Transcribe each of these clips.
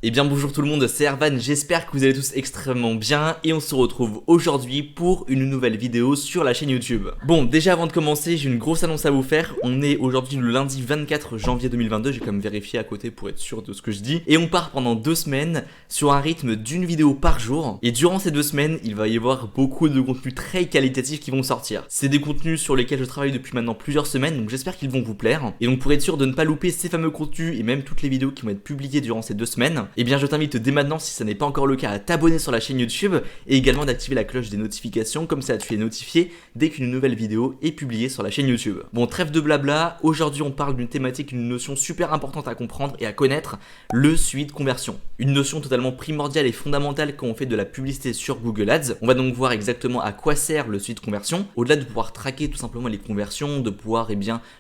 Eh bien bonjour tout le monde, c'est Ervan, j'espère que vous allez tous extrêmement bien et on se retrouve aujourd'hui pour une nouvelle vidéo sur la chaîne YouTube. Bon, déjà avant de commencer, j'ai une grosse annonce à vous faire. On est aujourd'hui le lundi 24 janvier 2022, j'ai quand même vérifié à côté pour être sûr de ce que je dis. Et on part pendant 2 semaines sur un rythme d'une vidéo par jour. Et durant ces 2 semaines, il va y avoir beaucoup de contenus très qualitatifs qui vont sortir. C'est des contenus sur lesquels je travaille depuis maintenant plusieurs semaines, donc j'espère qu'ils vont vous plaire. Et donc pour être sûr de ne pas louper ces fameux contenus et même toutes les vidéos qui vont être publiées durant ces 2 semaines, eh bien je t'invite dès maintenant, si ça n'est pas encore le cas, à t'abonner sur la chaîne YouTube et également d'activer la cloche des notifications, comme ça tu es notifié dès qu'une nouvelle vidéo est publiée sur la chaîne YouTube. Bon, trêve de blabla, aujourd'hui on parle d'une thématique, une notion super importante à comprendre et à connaître, le suivi de conversion. Une notion totalement primordiale et fondamentale quand on fait de la publicité sur Google Ads. On va donc voir exactement à quoi sert le suivi de conversion. Au-delà de pouvoir traquer tout simplement les conversions, de pouvoir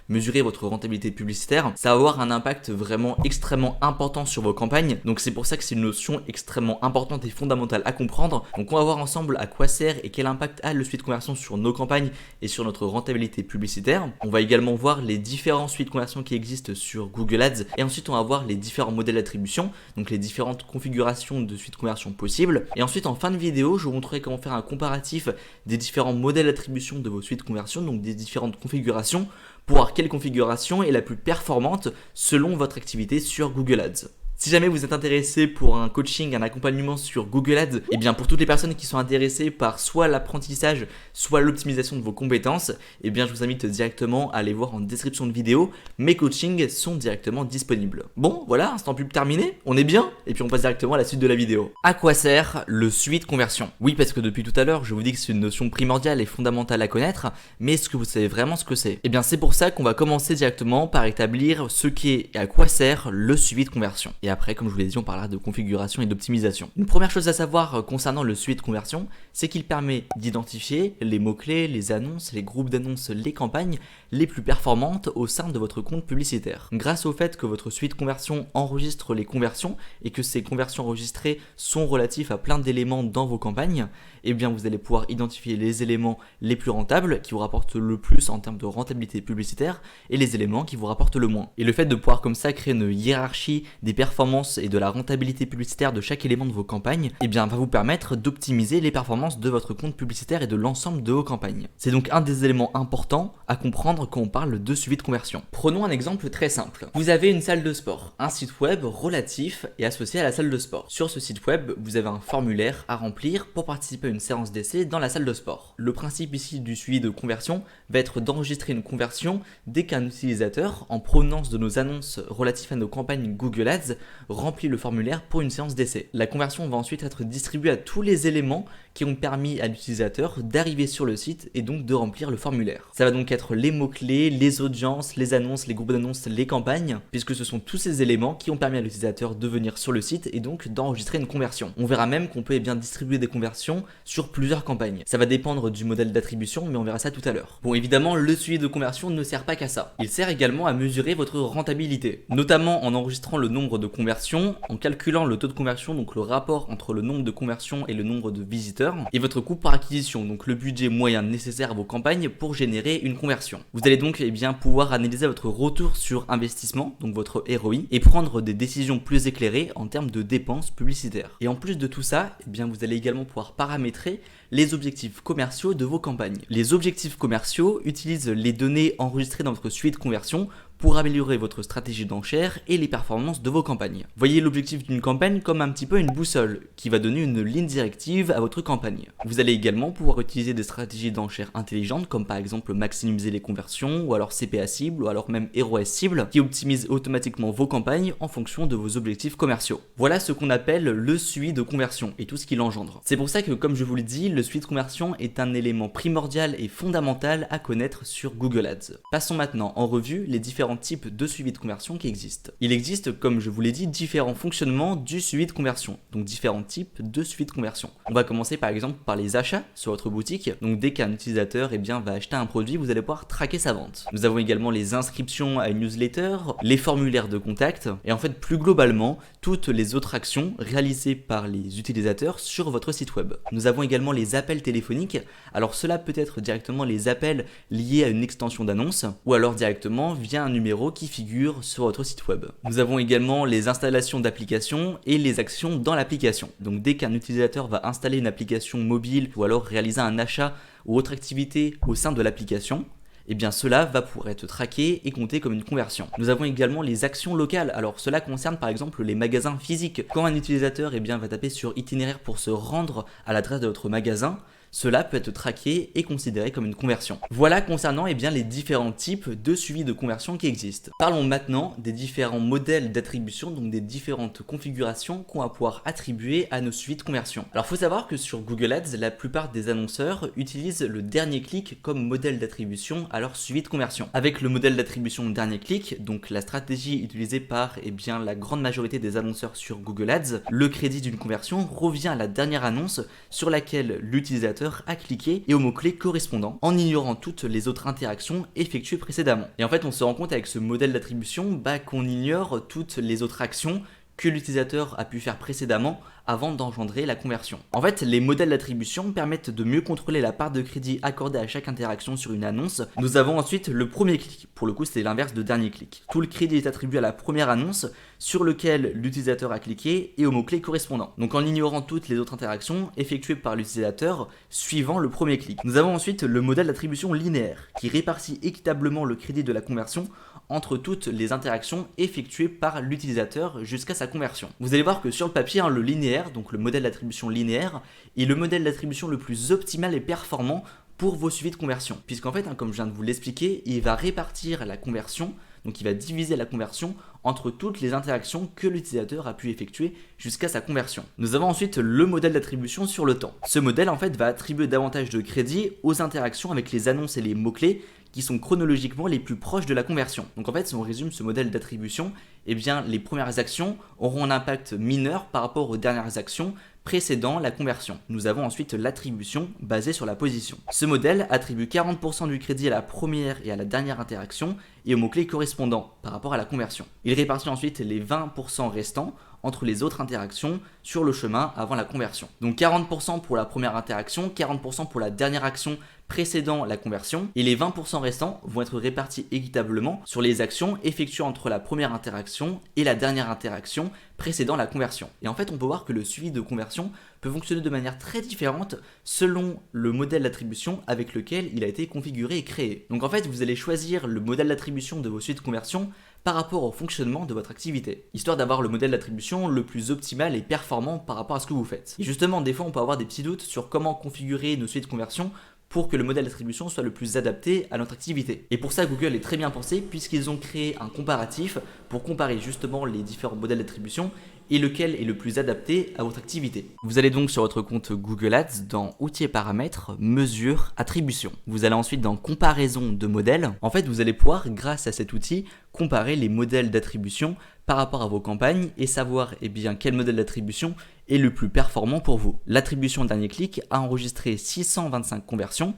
mesurer votre rentabilité publicitaire, ça va avoir un impact vraiment extrêmement important sur vos campagnes. Donc c'est pour ça que c'est une notion extrêmement importante et fondamentale à comprendre. Donc on va voir ensemble à quoi sert et quel impact a le suivi de conversion sur nos campagnes et sur notre rentabilité publicitaire. On va également voir les différents suivis de conversion qui existent sur Google Ads et ensuite on va voir les différents modèles d'attribution, donc les différentes configurations de suivi de conversion possibles. Et ensuite en fin de vidéo, je vous montrerai comment faire un comparatif des différents modèles d'attribution de vos suivis de conversion, donc des différentes configurations, pour voir quelle configuration est la plus performante selon votre activité sur Google Ads. Si jamais vous êtes intéressé pour un coaching, un accompagnement sur Google Ads, et bien pour toutes les personnes qui sont intéressées par soit l'apprentissage, soit l'optimisation de vos compétences, et bien je vous invite directement à aller voir en description de vidéo, mes coachings sont directement disponibles. Bon, voilà, instant pub terminé, on est bien, et puis on passe directement à la suite de la vidéo. À quoi sert le suivi de conversion? Oui, parce que depuis tout à l'heure, je vous dis que c'est une notion primordiale et fondamentale à connaître, mais est-ce que vous savez vraiment ce que c'est? Et bien c'est pour ça qu'on va commencer directement par établir ce qu'est et à quoi sert le suivi de conversion. Et après, comme je vous l'ai dit, on parlera de configuration et d'optimisation. Une première chose à savoir concernant le suivi de conversion, c'est qu'il permet d'identifier les mots-clés, les annonces, les groupes d'annonces, les campagnes les plus performantes au sein de votre compte publicitaire. Grâce au fait que votre suivi de conversion enregistre les conversions et que ces conversions enregistrées sont relatifs à plein d'éléments dans vos campagnes, eh bien vous allez pouvoir identifier les éléments les plus rentables qui vous rapportent le plus en termes de rentabilité publicitaire et les éléments qui vous rapportent le moins. Et le fait de pouvoir comme ça créer une hiérarchie des performances et de la rentabilité publicitaire de chaque élément de vos campagnes, eh bien va vous permettre d'optimiser les performances de votre compte publicitaire et de l'ensemble de vos campagnes. C'est donc un des éléments importants à comprendre quand on parle de suivi de conversion. Prenons un exemple très simple. Vous avez une salle de sport, un site web relatif et associé à la salle de sport. Sur ce site web, vous avez un formulaire à remplir pour participer à une séance d'essai dans la salle de sport. Le principe ici du suivi de conversion va être d'enregistrer une conversion dès qu'un utilisateur, en provenance de nos annonces relatives à nos campagnes Google Ads, remplit le formulaire pour une séance d'essai. La conversion va ensuite être distribuée à tous les éléments qui ont permis à l'utilisateur d'arriver sur le site et donc de remplir le formulaire. Ça va donc être les mots-clés, les audiences, les annonces, les groupes d'annonces, les campagnes, puisque ce sont tous ces éléments qui ont permis à l'utilisateur de venir sur le site et donc d'enregistrer une conversion. On verra même qu'on peut bien distribuer des conversions sur plusieurs campagnes. Ça va dépendre du modèle d'attribution, mais on verra ça tout à l'heure. Bon, évidemment, le suivi de conversion ne sert pas qu'à ça. Il sert également à mesurer votre rentabilité, notamment en enregistrant le nombre de conversions, en calculant le taux de conversion, donc le rapport entre le nombre de conversions et le nombre de visiteurs, et votre coût par acquisition, donc le budget moyen nécessaire à vos campagnes pour générer une conversion. Vous allez donc bien pouvoir analyser votre retour sur investissement, donc votre ROI, et prendre des décisions plus éclairées en termes de dépenses publicitaires. Et en plus de tout ça, bien vous allez également pouvoir paramétrer les objectifs commerciaux de vos campagnes. Les objectifs commerciaux utilisent les données enregistrées dans votre suivi de conversion pour améliorer votre stratégie d'enchère et les performances de vos campagnes. Voyez l'objectif d'une campagne comme un petit peu une boussole qui va donner une ligne directive à votre campagne. Vous allez également pouvoir utiliser des stratégies d'enchère intelligentes comme par exemple maximiser les conversions ou alors CPA cible ou alors même ROS cible qui optimisent automatiquement vos campagnes en fonction de vos objectifs commerciaux. Voilà ce qu'on appelle le suivi de conversion et tout ce qui l'engendre. C'est pour ça que comme je vous l'ai dit, le suivi de conversion est un élément primordial et fondamental à connaître sur Google Ads. Passons maintenant en revue les différents types de suivi de conversion qui existent. Il existe, comme je vous l'ai dit, différents fonctionnements du suivi de conversion, donc différents types de suivi de conversion. On va commencer par exemple par les achats sur votre boutique. Donc dès qu'un utilisateur va acheter un produit, vous allez pouvoir traquer sa vente. Nous avons également les inscriptions à une newsletter, les formulaires de contact et en fait plus globalement toutes les autres actions réalisées par les utilisateurs sur votre site web. Nous avons également les appels téléphoniques. Alors cela peut être directement les appels liés à une extension d'annonce ou alors directement via un numéro numéro qui figure sur votre site web. Nous avons également les installations d'applications et les actions dans l'application. Donc dès qu'un utilisateur va installer une application mobile ou alors réaliser un achat ou autre activité au sein de l'application, eh bien cela va pouvoir être traqué et compté comme une conversion. Nous avons également les actions locales. Alors cela concerne par exemple les magasins physiques. Quand un utilisateur va taper sur itinéraire pour se rendre à l'adresse de votre magasin, cela peut être traqué et considéré comme une conversion. Voilà concernant les différents types de suivi de conversion qui existent. Parlons maintenant des différents modèles d'attribution, donc des différentes configurations qu'on va pouvoir attribuer à nos suivis de conversion. Alors il faut savoir que sur Google Ads, la plupart des annonceurs utilisent le dernier clic comme modèle d'attribution à leur suivi de conversion. Avec le modèle d'attribution dernier clic, donc la stratégie utilisée par la grande majorité des annonceurs sur Google Ads, le crédit d'une conversion revient à la dernière annonce sur laquelle l'utilisateur a cliqué et au mot-clé correspondant en ignorant toutes les autres interactions effectuées précédemment. Et en fait, on se rend compte avec ce modèle d'attribution qu'on ignore toutes les autres actions que l'utilisateur a pu faire précédemment avant d'engendrer la conversion. En fait, les modèles d'attribution permettent de mieux contrôler la part de crédit accordée à chaque interaction sur une annonce. Nous avons ensuite le premier clic. Pour le coup, c'est l'inverse de dernier clic. Tout le crédit est attribué à la première annonce sur lequel l'utilisateur a cliqué et au mot-clé correspondant. Donc en ignorant toutes les autres interactions effectuées par l'utilisateur suivant le premier clic. Nous avons ensuite le modèle d'attribution linéaire qui répartit équitablement le crédit de la conversion entre toutes les interactions effectuées par l'utilisateur jusqu'à sa conversion. Vous allez voir que sur le papier, le linéaire, donc le modèle d'attribution linéaire, est le modèle d'attribution le plus optimal et performant pour vos suivis de conversion. Puisqu'en fait, comme je viens de vous l'expliquer, il va répartir la conversion, donc il va diviser la conversion entre toutes les interactions que l'utilisateur a pu effectuer jusqu'à sa conversion. Nous avons ensuite le modèle d'attribution sur le temps. Ce modèle en fait va attribuer davantage de crédit aux interactions avec les annonces et les mots-clés qui sont chronologiquement les plus proches de la conversion. Donc en fait, si on résume ce modèle d'attribution, les premières actions auront un impact mineur par rapport aux dernières actions précédant la conversion. Nous avons ensuite l'attribution basée sur la position. Ce modèle attribue 40% du crédit à la première et à la dernière interaction et aux mots-clés correspondants par rapport à la conversion. Il répartit ensuite les 20% restants entre les autres interactions sur le chemin avant la conversion. Donc 40% pour la première interaction, 40% pour la dernière action précédant la conversion, et les 20% restants vont être répartis équitablement sur les actions effectuées entre la première interaction et la dernière interaction précédant la conversion. Et en fait, on peut voir que le suivi de conversion peut fonctionner de manière très différente selon le modèle d'attribution avec lequel il a été configuré et créé. Donc en fait, vous allez choisir le modèle d'attribution de vos suites de conversion par rapport au fonctionnement de votre activité, histoire d'avoir le modèle d'attribution le plus optimal et performant par rapport à ce que vous faites. Et justement, des fois, on peut avoir des petits doutes sur comment configurer nos suites de conversion pour que le modèle d'attribution soit le plus adapté à notre activité. Et pour ça, Google est très bien pensé puisqu'ils ont créé un comparatif pour comparer justement les différents modèles d'attribution et lequel est le plus adapté à votre activité. Vous allez donc sur votre compte Google Ads dans Outils et paramètres, Mesures, Attribution. Vous allez ensuite dans Comparaison de modèles. En fait, vous allez pouvoir, grâce à cet outil, comparer les modèles d'attribution par rapport à vos campagnes et savoir quel modèle d'attribution est le plus performant pour vous. L'attribution dernier clic a enregistré 625 conversions.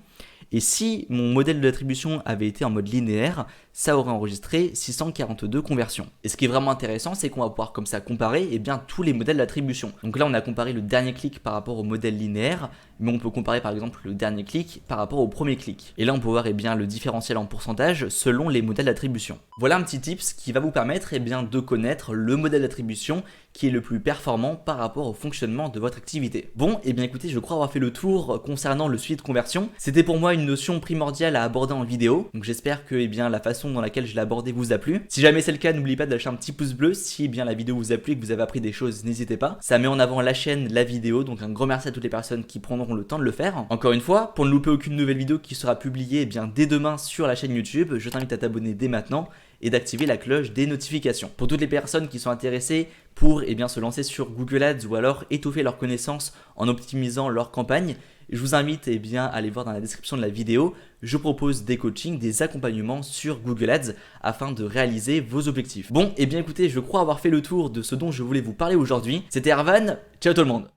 Et si mon modèle d'attribution avait été en mode linéaire, ça aurait enregistré 642 conversions. Et ce qui est vraiment intéressant, c'est qu'on va pouvoir comme ça comparer tous les modèles d'attribution. Donc là, on a comparé le dernier clic par rapport au modèle linéaire, mais on peut comparer par exemple le dernier clic par rapport au premier clic. Et là, on peut voir le différentiel en pourcentage selon les modèles d'attribution. Voilà un petit tips qui va vous permettre de connaître le modèle d'attribution qui est le plus performant par rapport au fonctionnement de votre activité. Bon, écoutez, je crois avoir fait le tour concernant le suivi de conversion. C'était pour moi une notion primordiale à aborder en vidéo, donc j'espère que la façon dans laquelle je l'ai abordé vous a plu. Si jamais c'est le cas, n'oubliez pas de lâcher un petit pouce bleu si la vidéo vous a plu et que vous avez appris des choses, n'hésitez pas. Ça met en avant la chaîne, la vidéo, donc un grand merci à toutes les personnes qui prendront le temps de le faire. Encore une fois, pour ne louper aucune nouvelle vidéo qui sera publiée dès demain sur la chaîne YouTube, je t'invite à t'abonner dès maintenant et d'activer la cloche des notifications. Pour toutes les personnes qui sont intéressées pour se lancer sur Google Ads ou alors étoffer leurs connaissances en optimisant leur campagne, je vous invite à aller voir dans la description de la vidéo. Je propose des coachings, des accompagnements sur Google Ads afin de réaliser vos objectifs. Bon, écoutez, je crois avoir fait le tour de ce dont je voulais vous parler aujourd'hui. C'était Ervan, ciao tout le monde.